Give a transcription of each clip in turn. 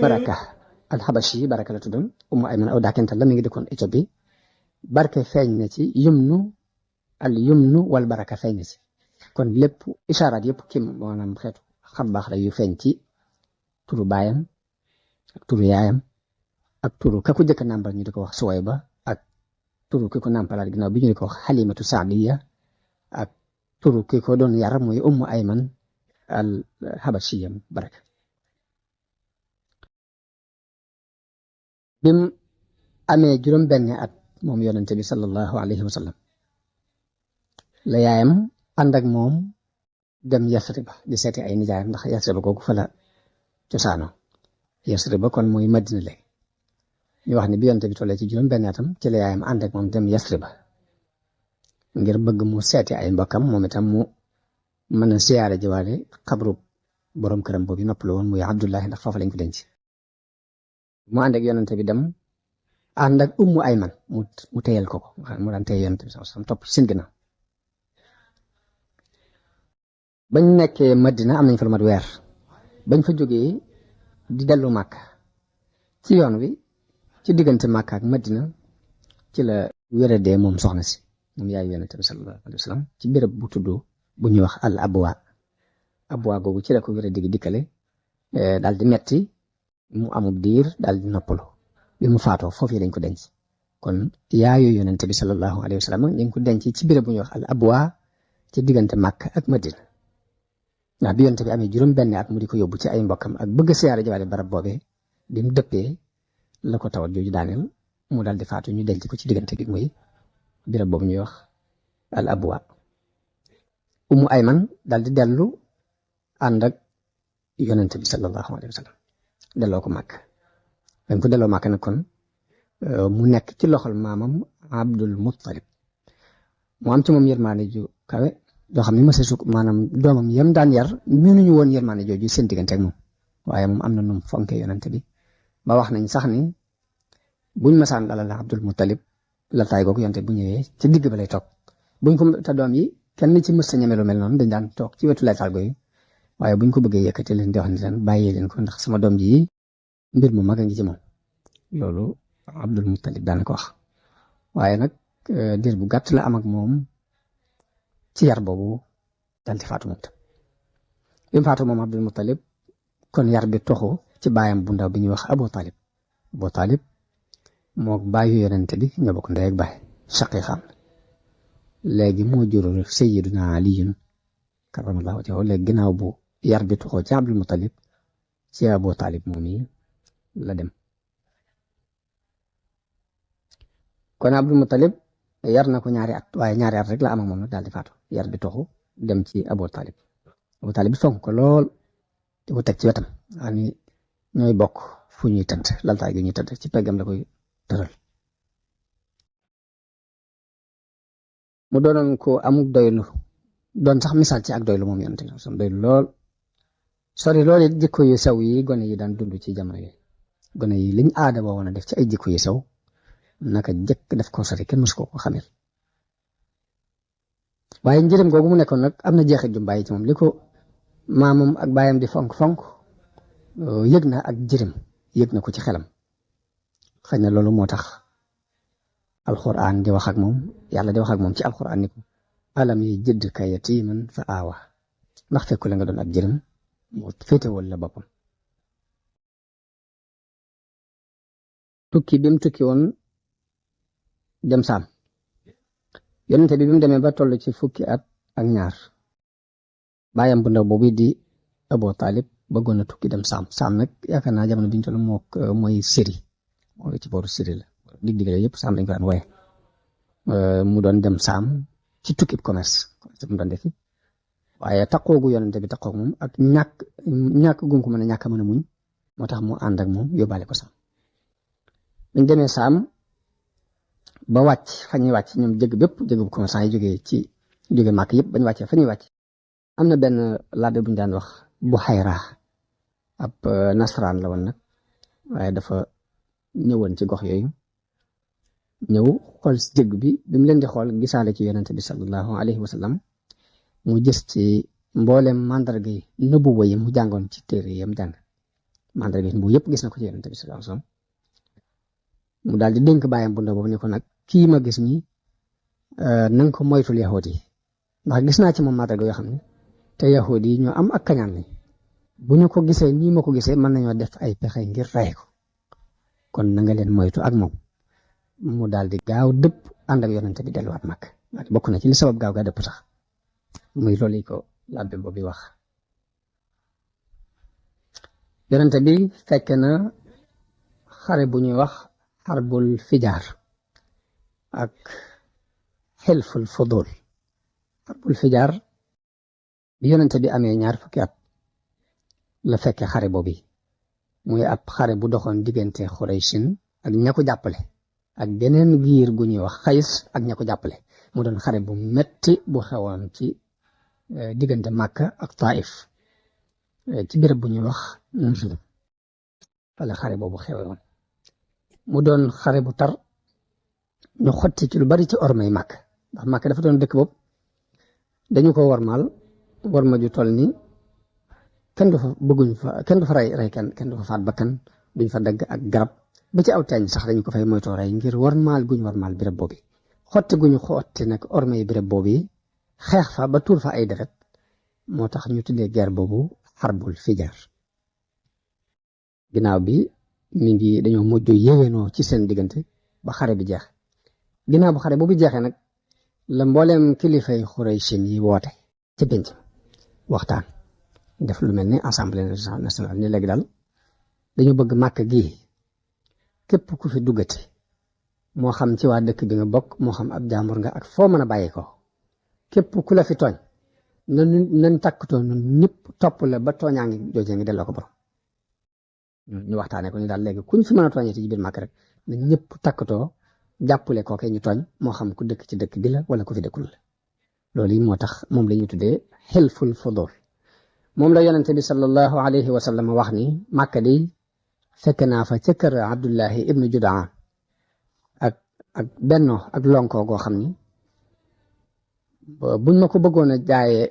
baraka alxabashi baraka la tuddoon Ummu Ayman aw daakental la mi ngi dëkkoon Éthiopie barke feeñ na ci yumnu wal baraka feeñ na ci kon lépp ishaaraat yëpp kim maanaam xeetu xam baax la yu feeñ ci turu baayam ak turu yaayam ak turu ka ko jëkk nàmpal ñu di ko wax Suwayba ak turu ki ko nàmpalaat ginnaaw bi ñu di ko wax Halimatu Saadiya ak turu ki ko doon yar muy Ummu Ayman al xabashiyam baraka bim amee juróom benn at moom yonente bi sallallahu alayhi wa sallam la yaayam ànd ak moom dem Yasriba di seeti ay nijaayam ndax Yasriba googu fa la cosaano Yasriba kon muy Madina léegi ñu wax ni bi yonente bi tollee ci juróom benn atam ci la yaayam ànd ak moom dem Yasriba ngir bëgg mu seeti ay mbokkam moom itam mu mën a siyaare jiwaale xabru borom këram boobu noppalu woon muy Abdullahi ndax foofu lañ ko denc mu ànd ak yonente bi dem ànd ak Ummu Ayman mu téyel ko mu daan téye yonente bi sam topp ci seen ginnaaw bañ nekkee Madina am nañ fa lu mat weer bañ fa jógee di dellu Màkka ci yoon wi ci diggante Màkka ak Madina ci la wéradee moom soxna si moom yaay yonente bi sallallahu alayhi wa sallam ci béréb bu tudd bu ñuy wax al abwa googu ci la ko wéradee gi dikkale daal di metti mu amub diir daal di noppalu bi mu faatoo foofu yi lañ ko denc kon yaayu yonente bi sallallahu alayhi wa sallam ñu ko denc ci béréb bu ñuy wax al abwa ci diggante Màkka ak Madina ndax bi yonente bi amee juróom benn at mu di ko yóbbu ci ay mbokkam ak bëgg siyaare jawaale barab boobee bi mu dëppee la ko tawat jooju daaneel mu daal di faatu ñu denc ko ci diggante bi muy béréb boobu ñuy wax al abwa Ummu Ayman daal di dellu ànd ak yonente bi sallallahu alayhi wa sallam delloo ko Màkka dañ ko delloo Màkka nag kon mu nekk ci loxol maamam Abdul Muttalib mu am ci moom yërmaane ju kawe doo xam ne mësa suk maanaam doomam yam daan yar mënuñu woon yërmaane jooju seen diggante ak moom waaye moom am na num fonke yonente bi ba wax nañ sax ni buñ masaan lalal Abdul Muttalib la taay googu yonente bu ñëwee ci digg ba lay toog buñ ko te doom yi kenn ci mës sa ñeme lu mel noonu dañ daan toog ci wetu laytaal gooyu waaye buñ ko bëggee yëkkati leen di wax ni leen bàyyee leen ko ndax sama doom ji mbir mu mag a ngi ci moom loolu Abdul Muttalib daan ko wax waaye nag diir bu gàtt la am ak moom ci yar boobu dal di faatu moom tam bi mu faatu moom Abdul Muttalib kon yar bi toxu ci baayam bu ndaw bi ñuy wax Abu Talib moo baayu yonente bi ñoo bokk ndey ak baay shaqiqan léegi moo jurul Sayyiduna Aliyun karamallahu wajhahu léegi ginnaaw bu yar bi toxoo ci Abdul Muttalib ci Abu Talib moom yi la dem kon Abdul Muttalib yar na ko ñaari at waaye ñaari at rek la am ak moom nag daal di faatu yar bi toxu dem ci Abu Talib fonk ko lool di ko teg ci wetam ani ñooy bokk fu ñuy tëdd laltaay gi ñuy tëdd ci peggam la koy tëral mu doonoon ko amuk doylu doon sax misaal ci ak doylu moom yonente bi sam doylu lool sori lool it jikko yu sew yi gone yi daan dund ci jamono yi gone yi liñ aada boo woon a def ci ay jikko yu sew naka jëkk def ko sori kenn mësu ko xamel waaye njëriñ googu mu nekkoon nag am na jeexit ju bàyyi ci moom li ko maamam ak baayam di fonk yëg na ak jërëm yëg na ko ci xelam xëy na loolu moo tax alquran di wax ak moom yàlla di wax ak moom ci alquran ni ko alam yi jëdd ka yatiman fa aawa ndax fekku la nga doon ab jërëm moo féetewal la boppam tukki bi mu tukki woon dem saam yonente bi mu demee ba toll ci fukki at ak ñaar baayam bu ndaw boobu di Abu Talib bëggoon na tukki dem saam nag yaakaar naa jamono biñ toll mooy Syrie mooy ci booru Syrie la dig-digale yëpp saam lañ ko daan wooye mu doon dem saam ci tukki commerce mu doon defi waaye taqoogu yonente bi taqoog moom ak ñàkk gum ko mën a mën a muñ moo tax mu ànd ak moom yóbbaale ko saam biñ demee saam ba wàcc fa ñuy wàcc ñoom jëgg bu commerçant yi jógee màkk yëpp bañ wàccee fa ñuy wàcc am na benn labbe bu ñu daan wax Buhayra ab nasaraan la woon nag waaye dafa ñëwoon ci gox yooyu ñëw xool jëgg bi mu leen di xool gisaale ci yonente bi sallallahu alayhi wa sallam mu gis ci mboolem mandarga yi nubuwa yi mu jàngoon ci téere yi mu jàng mandarga yi bu yëpp gis na ko ci yonent bi sallallahu alayhi wasallam mu daal di dénk bàyyam bu ndaw boobu ne ko nag kii ma gis nii na nga ko moytul yahuud yi ndax gis naa ci moom mandarga yoo xam ne te yahuud yi ñoo am ak kañaan ni bu ñu ko gisee nii ma ko gisee mën nañoo def ay pexe ngir rey ko kon na nga leen moytu ak moom mu daal di gaaw dëpp ànd ak yonent bi delluwaat Makka bokk na ci li sabab gaaw gaa dëpp sax muy loolu ko labbe boobu wax yonent bi fekk na xare bu ñuy wax xarbul fijaar ak xilful fudul xarbul fijaar bi yonent bi amee 20 fukki at la fekke xare boobu muy ab xare bu doxoon diggante Xuraysin ak ña ko jàppale ak beneen giir gu ñuy wax Xays ak ña ko jàppale mu doon xare bu metti bu xewoon ci diggante Makka ak Taif ci béréb bu ñuy wax Naxla wala xare boobu xewoon mu doon xare bu tar ñu xotti ci lu bari ci ormay Makka ndax Makka dafa doon dëkk boobu dañu ko warmaal warma ju toll ni kenn du fa bëgguñ fa kenn du fa rey kenn du fa faat bakkan duñ fa dagg ak garab ba ci aw teeñ sax dañu ko fay moytoo rey ngir warmaal guñ warmaal béréb boobu xotti guñu xotti nag ormay béréb boobu xeex fa ba tuur fa ay deret moo tax ñu tuddee guerre boobu xarbul fijar ginnaaw bi mi ngi dañoo mujj yéwénoo ci seen diggante ba xare bi jeex ginnaaw bu xare boobu jeexee nag la mbooleem kilifay Xuraysin yi woote ci penc waxtaan def lu mel ni assemblée nationale ni léegi daal dañu bëgg Makka gii képp ku fi duggati moo xam ci waa dëkk bi nga bokk moo xam ab jaambur nga ak foo mën a bàyyi ko képp ku la fi tooñ nañ takkatoo ñun ñëpp topp la ba tooñaa ngi joojee ngi delloo ko borom ñu waxtaanee ko ni daal léegi kuñ fi mën a tooñee ci biir Makka rek na ñëpp takkatoo jàppale koo kay ñu tooñ moo xam ku dëkk ci dëkk bi la wala ku fi dëkkul la loolu yi moo tax moom la ñuy tuddee xilful fudul moom la yonente bi sallallahu alayhi wa sallam wax ni Makka di fekk naa fa ca kër Abdullahi ibnu Judaan ak benno ak lonko goo xam ni buñ ma ko bëggoon a jaayee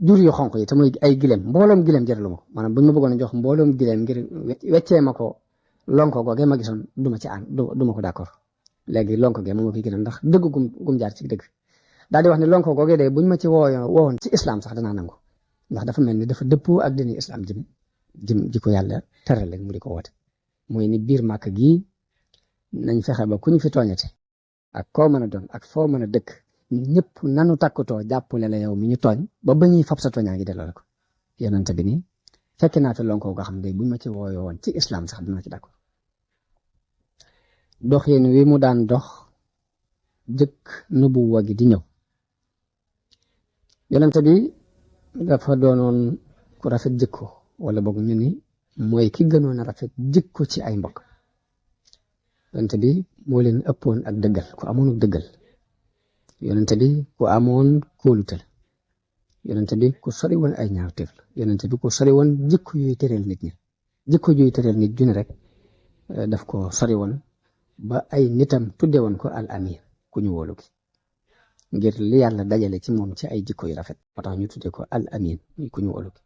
jur yu xonq yi te muy ay gileem mbooloom gileem jëralu ma ko maanaam buñ ma bëggoon a jox mbooloom gileem ngir weccee ma ko lonko googee ma gisoon duma ci ànd duma ko d'accord léegi lonko gee moom ma koy gënal ndax dëgg gum jaar ci dëgg daal di wax ne lonko googee de buñ ma ci woowoon ci islam sax danaa nangu ndax dafa mel ni dafa dëppoo ak dini islam jëm ji ko yàlla teral leen mu di ko woote mooy ni biir Makka gii nañ fexe ba ku ñu fi tooñate ak koo mën a doon ak foo mën a dëkk ñëpp nanu takkutoo jàppale la yow mi ñu tooñ ba ñuy fab sa tooñaa ngi delloo la ko yonent bi ni fekk naa fi lonko nga xam ne buñ ma ci wooyo woon ci islam sax dina ci d'accord dox yéen wi mu daan dox jëkk nubuwa gi di ñëw yonent bi dafa doonoon ku rafet jikko wala boog ñu ni mooy ki gënoon a rafet jikko ci ay mbokk yonent bi moo leen ëppoon ak dëggal ku amoon ak dëggal yonent bi ku amoon kóolute la yonent bi ku sori woon ay ñaawteef la yonent bi ku sori woon jikko yuy tëreel nit ñi jikko yuy tëreel nit ju ne rek daf ko sori woon ba ay nitam tudde woon ko al amin ku ñu wóolu ki ngir li yàlla dajale ci moom ci ay jikko yu rafet moo tax ñu tudde ko al amin ku ñu wóolu ki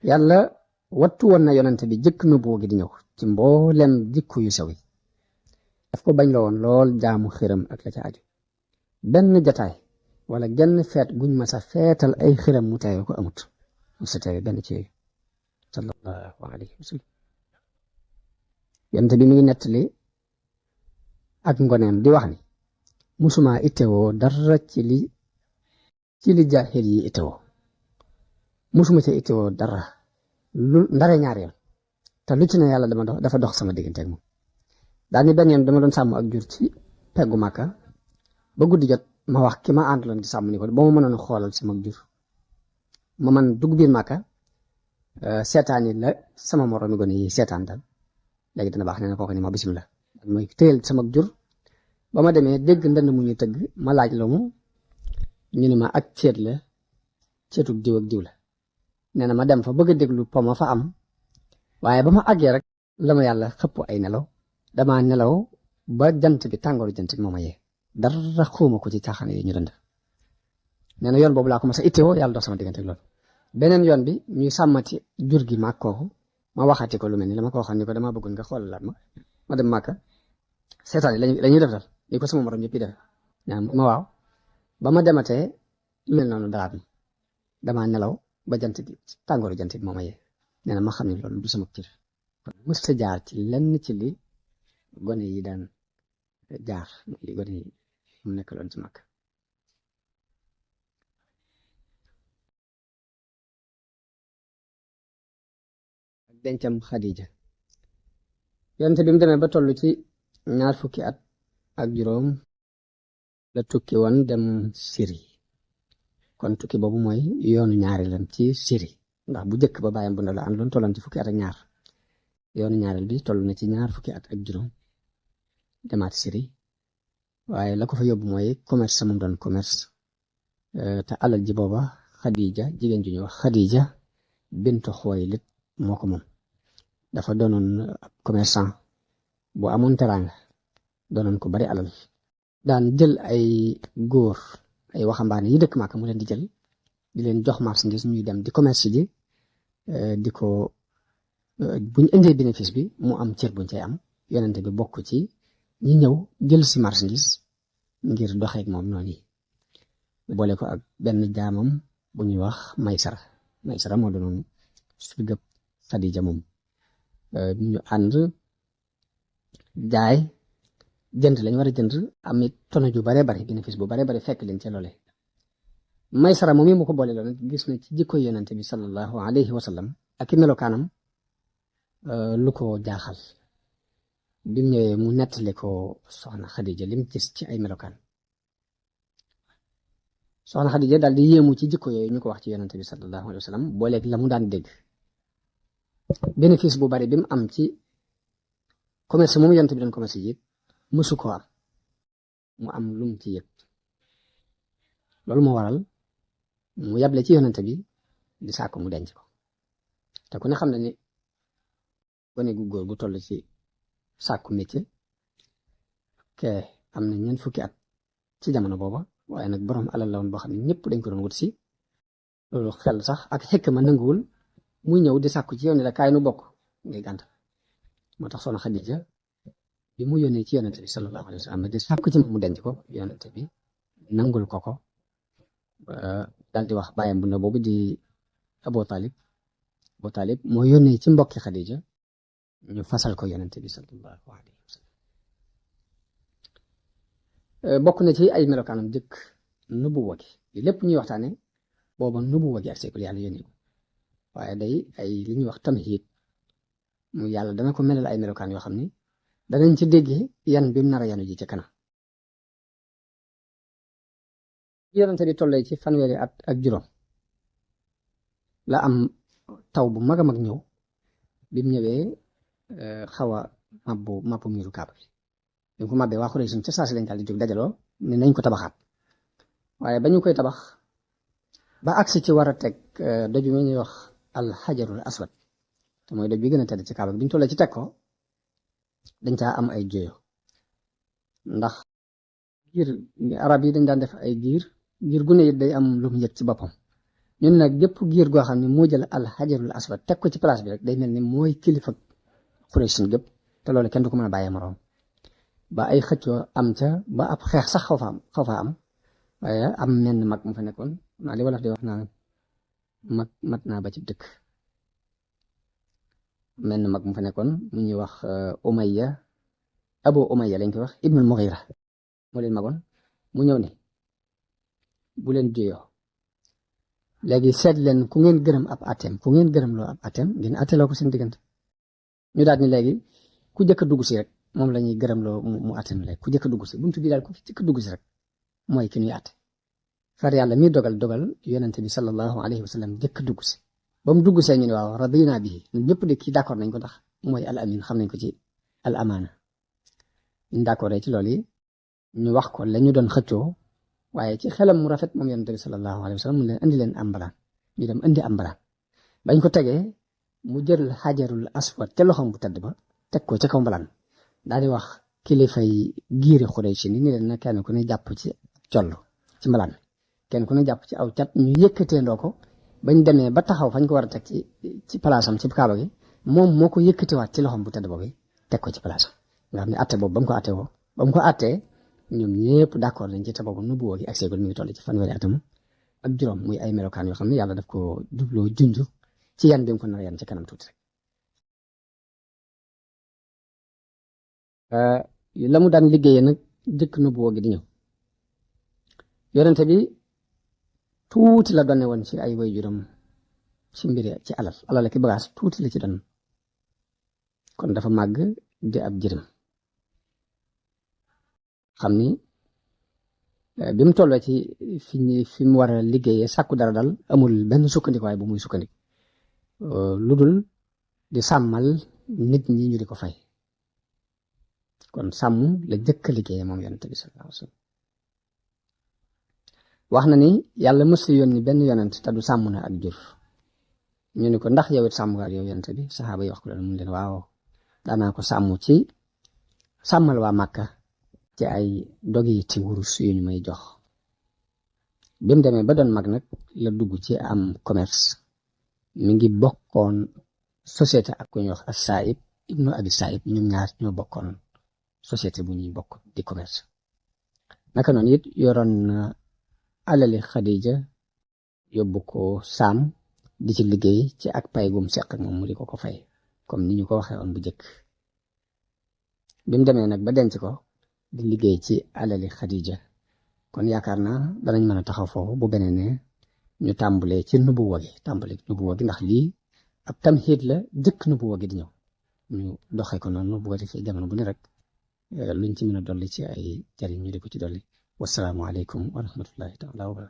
yàlla wattu woon na yonent bi jëkk na boo gi di ñëw ci mboolem jikko yu sew yi daf ko bañ la woon lool jaamu xiram ak la ca aju benn jataay wala genn feet guñ ma sa feetal ay xiram mu teewe ko amut mu sa teewe benn ci yooyu sallallahu alayhi wa sallam yonent bi mi ngi nettali ak ngoneem di wax ni musuma itewoo dara ci li jaahil yi itewoo musuma ca itewoo dara lu ndare ñaar yoon te lu ci ne yàlla dafa dox sama diggante ak moom daal ni benn yoon dama doon sàmm ak jur ci peggu Makka ba guddi jot ma wax ki ma àndaloon di sàmm ni ko ba ma mënoon a xoolal sama jur ma man dugg biir Makka seetaan yi la sama moroom mi gone yi seetaan daal léegi dana baax nee na kooku ni ma bismillah mooy téyel sama jur ba ma demee dégg ndënd mu ñu tëgg ma laaj la mu ñu ne ma ak ceet la ceetu diw ak diw la nee na ma dem fa bëgg a déglu po ma fa am waaye ba ma àggee rek la ma yàlla xëpp ay nelaw dama nelaw ba jant bi tàngooru jant bi moo ma yee dara xuuma ko ci caaxaan yi ñu doon def nee na yoon boobu laa ko mas a itteewoo yàlla dox sama diggante ak loolu beneen yoon bi ñuy sàmmati jur gi maag kooku ma waxati ko lu mel ni la ma ko waxoon ni ko damaa bëggoon nga xoolalaat ma dem Màkka seetaan yi lañuy def dal ni ko sama morom yëpp yi def ma waaw ba ma dematee lu mel noonu daraat ma damaa nelaw ba jant bi tàngooru jant bi moo ma yee nee na ma xam ne loolu du sama cër kon mësta jaar ci lenn ci li gone yi daan jaar li gone yi mu nekk loon ci Màkka dencam Xadija yonent bi mu demee ba toll ci 20 fukki at ak juróom la tukki woon dem Syrie kon tukki boobu mooy yoonu ñaareelam ci Syrie ndax bu njëkk ba bàyyam bu ndaw la àndoon tolloon ci fukki at ak ñaar yoonu ñaareel bi toll na ci 20 fukki at ak juróom demaat Syrie waaye la ko fa yóbbu mooy commerce sama doon commerce te alal ji booba Xadija jigéen ju ñu wax Xadija bintu Xuwaylid moo ko moom dafa doonoon commerçant bu amoon teraanga doonoon ko bari alal daan jël ay góor ay waxambaane yi dëkk Màkka mu leen di jël di leen jox marchandise ñuy dem di commerce ji di ko buñ indee bénéfice bi mu am cër buñ cay am yonente bi bokk ci ñi ñëw jël si marchandise ngir doxeek moom noonu yi boole ko ak benn jaamam bu ñuy wax Maysara moo doonoon surgëb Xadija moom ñu ànd jaay jënd lañ war a jënd am it tono ju bare bari bénéfice bu bare bari fekk leen ca loole Maysara moom yi mu ko boole loon gis na ci jikko yonente bi sallallahu alayhi wa sallam ak i melokaanam lu ko jaaxal bi mu ñëwee mu nettali ko soxna Xadija lim gis ci ay melokaan soxna Xadija daal di yéemu ci jikko yooyu ñu ko wax ci yonente bi sallallahu alayhi wa sallam booleeg la mu daan dégg bénéfice bu bari bi mu am ci commerce moom yonente bi doon commerce yi mësu ko am mu am lum ci yëg loolu moo waral mu yable ci yonente bi di sàkku mu denc ko te ku ne xam na ni gone gu góor gu toll ci sàkku métier ke am na 20 fukki at ci jamono booba waaye nag borom alal la woon boo xam ne ñëpp dañ ko doon wut si loolu xel sax ak xekk ma nanguwul muy ñëw di sàkku ci yow ni la kaay nu bokk ngay gànt moo tax soxna Xadija bi mu yónnee ci yonente bi sallallahu alayhi wa sallam di sàkku ci mu denc ko yonente bi nangul ko daal di wax bàyyam bu ndaw boobu di Abu Talib moo yónnee ci mbokki Xadija ñu fasal ko yonente bi sallallahu alayhi wa sallam bokk na ci ay melokaanam jëkk nubuwa gi lépp ñuy waxtaane booba nubuwa gi ak seekul yàlla yónnee ko waaye day ay li ñuy wax tamhiid mu yàlla dana ko melal ay melokaan yoo xam ni danañ ci déggee yan bi mu nar a yanu ji ca kanam yonente bi tollee ci fanweeri at ak juróom la am taw bu mag a mag ñëw bi mu ñëwee xaw a mabbu miiru Kaaba bi mu ko mabbee waa Xuraysh ca saa si lañ daal di jóg dajaloo ne nañ ko tabaxaat waaye ba ñu koy tabax ba agsi ci war a teg doj bi ñuy wax al xajarul aswad te mooy doj bi gën a tedd ci Kaaba bi ñu tollee ci teg ko dañ caa am ay joyo ndax giir arab yi dañ daan def ay giir gu ne it day am lu mu yëg ci boppam ñun nag gépp giir goo xam ne moo jël al xajarul aswad teg ko ci place bi rek day mel ni mooy kilifa Quraysh gépp te loolu kenn du ko mën a bàyyee moroom ba ay xëccoo am ca ba ab xeex sax xaw fa am waaye am menn mag mu fa nekkoon naa li wolof di wax naa mag mat naa ba ci dëkk menn mag mu fa nekkoon mu ñuy wax Abu Umayya lañ koy wax Ibnul Mughira moo leen magoon mu ñëw ne bu leen juyoo léegi seet leen ku ngeen gërëm ab atem ku ngeen gërëm loo ab atem ngeen atteloo ko seen diggante ñu daal ni léegi ku jëkk a dugg si rek moom la ñuy gërëm loo mu atem léegi ku jëkk a dugg si buntu bi daal ku jëkk a dugg si rek mooy ki ñuy atte far yàlla mi dogal yonente bi sallallahu alayhi wa sallam jëkk a dugg si ba mu dugg see ñu ne waaw radina bihi ñun ñëpp de kii d'accord nañ ko ndax mooy al amin xam nañ ko ci al amaana ñu d'accord ci loolu yi ñu wax ko la ñu doon xëccoo waaye ci xelam mu rafet moom yonente bi sallallahu alayhi wa sallam mu leen indi leen ambalaan ñu dem indi ambalaan bañ ko tegee mu jël xajarul aswad ca loxoom bu tedd ba teg ko ca kaw mbalaan daal di wax kilifay giiri Xuraysh ni leen na kenn ku ne jàpp ci collu ci mbalaan kenn ku ne jàpp ci aw cat ñu yëkkatee ndoo ko bañ demee ba taxaw fañ ko war a teg ci palaasam ci kaaba gi moom moo ko yëkkatewaat ci loxom bu tedd boobu teg ko ci palaasam nga xam ne atte boobu ba mu ko attee ñoom ñëpp d'accord nañ ci te boobu nubuwoo gi ak seegul mi ngi toll ci fanweeri atam ak juróom muy ay melokaan yoo xam ne yàlla daf ko jubloo junj ci yan bi mu ko nar yan ci kanam tuuti rek la mu daan liggéeyee nag jëkk nubuwoo gi di ñëw yonente bi tuuti la doone woon ci ay waajuram ci mbiri ci alal ak bagaas tuuti la ci doon kon dafa màgg di ab jërëm xam ni bi mu tolloo ci fi mu war a liggéeyee sàkku dara dal amul benn sukkandikuwaay bu muy sukkandik lu dul di sàmmal nit ñi ñu di ko fay kon sàmm la jëkk a liggéeyee moom yonente bi sallallahu alayhi wasallam wax na ni yàlla mësul yónni benn yonent te du sàmm na ak jur ñu ni ko ndax yow it sàmm nga ak yow yonente bi saxaaba yi wax ko loolu mun leen waaw daanaa ko sàmm ci sàmmal waa Màkka ci ay dogi ci wurus yu ñu may jox bi mu demee ba doon mag nag la dugg ci am commerce mi ngi bokkoon société ak ku ñuy wax as-Sa'ib ibnu Abi Sa'ib ñoom ñaar ñoo bokkoon société bu ñuy bokk di commerce naka noonu it yoroon na alali Xadija yóbbu ko Saam di ci liggéey ci ak pay gum seq ak moom mu di ko fay comme ni ñu ko waxee woon bu njëkk bi mu demee nag ba denc ko di liggéey ci alali Xadija kon yaakaar naa danañ mën a taxaw foofu bu beneen ne ñu tàmbalee ci nubuwa gi ndax lii ab tamxiid la jëkk nubuwa gi di ñëw ñu doxee ko noonu bu ko defee jamono bu ne rek luñ ci mën a dolli ci ay jariñ ñu di ko ci dolli wasalaamu aleykum wa rahmatullahi taala wa barakatuh